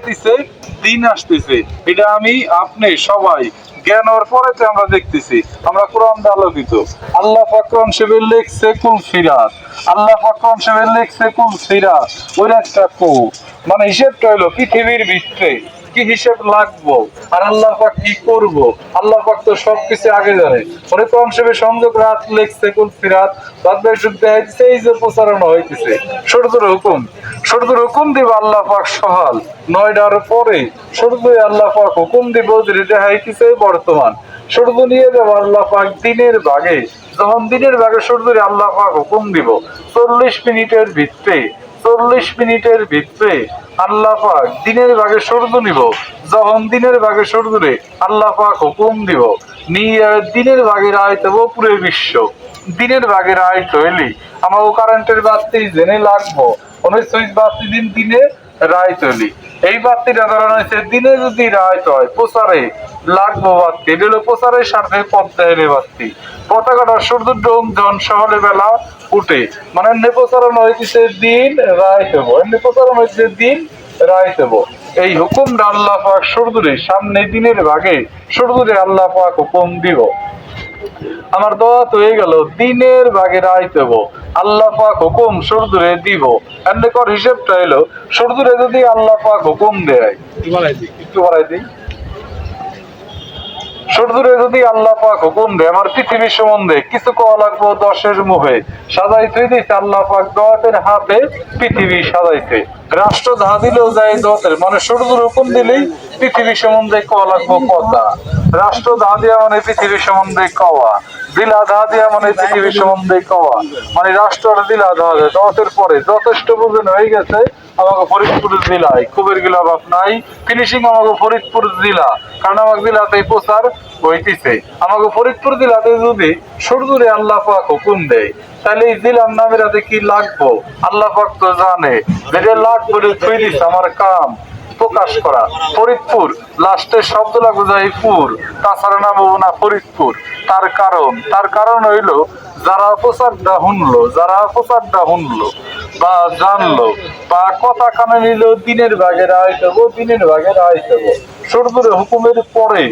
যাইতেছে, দিন আসতেছে। এটা আমি আপনি সবাই জ্ঞান হওয়ার পরে আমরা দেখতেছি, আমরা কোরআন আলোকিত। আল্লাহ পাক কোরআন শরীফে লিখছে কুল ফিরাত, আল্লাহ পাক কোরআন শরীফে লিখছে কুল ফিরাত। ওই একটা কো মানে হিসেবটা হইলো পৃথিবীর ভিতরে কি হিসেব লাগবো আর আল্লাহ পাক কি করবো, আল্লাহ পাক তো সবকিছু আগে জানে। ওরে কোরআন শরীফে সংযোগ রাত লিখছে কুল ফিরাত, বাদ বাকি শুদ্ধ হইতেছে, এই যে প্রচারণা হইতেছে সূর্যের হুকুম, সূর্যের হুকুম দিব আল্লাহ পাক সকাল 9টার পরে সূর্য আল্লাহ পাক হুকুম দিব যেটা হইতেছে বর্তমান। সূর্য নিয়ে যাবো আল্লাহ পাক দিনের ভাগে, যখন দিনের ভাগে সূর্যের আল্লাহ পাক হুকুম দিব 40 মিনিটের ভিতরে, 40 মিনিটের ভিতরে আল্লাহ পাক দিনের ভাগে সূর্য নিব। যখন দিনের ভাগে সূর্যরে আল্লাহ পাক হুকুম দিব নিয়ে দিনের ভাগের আয় দেবো পুরো বিশ্ব। দিনের ভাগের আয় তৈলি আমার কারেন্টের বাতি জেনে লাগবো, অনেক সুইচ বাতি দিন দিনে রায় তৈলি। এই বাতিটা ধরানো হয়েছে দিনে যদি রায় হয় প্রচারে লাগবো বাতি, এটা হলো প্রচারের স্বার্থে পদ্মা এনে বাতি। পতাকাটা সূর্য ডোম জন সকালে বেলা উঠে মানে এমনি প্রচারণ হয়েছে দিন রায় দেবো, এমনি প্রচারণ হয়েছে দিন রায় দেবো। এই হুকুমটা আল্লাহ পাক সূর্যরে সামনে দিনের ভাগে সূর্যরে আল্লাহ পাক হুকুম দিব। আমার দোয়া তো হয়ে গেল দিনের ভাগে রায় দেব, আল্লাহ পাক হুকুম সূর্যরে দিব। এমনি কর হিসেবটা এলো সূর্যরে যদি আল্লাহ পাক হুকুম দেয়, একটু বাড়াই দিই, সূর্যরে যদি আল্লাহ পাক হুকুম দেয় আমার পৃথিবীর সম্বন্ধে কিছু কওয়া লাগবো 10-এর মুখে সাজাই থই দিচ্ছে আল্লাহ পাক দোয়াতের হাতে পৃথিবী সাজাইছে। রাষ্ট্র ধা দিলেও যায় দোয়াতের মানে সূর্যের হুকুম দিলেই পৃথিবী সম্বন্ধে কওয়া লাগবো কথা। রাষ্ট্র ধা দেওয়া মানে পৃথিবী সম্বন্ধে কওয়া, দিলা ধা দেওয়া মানে পৃথিবী সম্বন্ধে কওয়া, মানে রাষ্ট্র দিলা ধা দেয় দোয়াতের পরে যথেষ্ট বুঝেন হয়ে গেছে। আমাকে ফরিদপুর জেলায় খুবের গিলা বাপ নাই, ফিনিশিং আমাকে ফরিদপুর জেলা, কারণ আমার জেলাতে প্রচার হইতেছে। আমাকে ফরিদপুর জেলাতে যদি সূর্যরে আল্লাহ পাক হুকুম দেয় তাহলে এই জেলার নামের হাতে কি লাগবো আল্লাহ পাক তো জানে, যেটা লাগবে থই দিচ্ছে আমার কাম প্রকাশ করা। ফরিদপুর লাস্টের শব্দ লাগবে যায় পুর, তাছাড়া নাম হবো না ফরিদপুর। তার কারণ হইলো যারা প্রচারটা শুনলো, যারা প্রচারটা শুনলো বা জানলো বা কথা কানে নিল দিনের ভাগের আয় দেবো, দিনের ভাগের আয় দেবো। সূর্যের হুকুমের পরে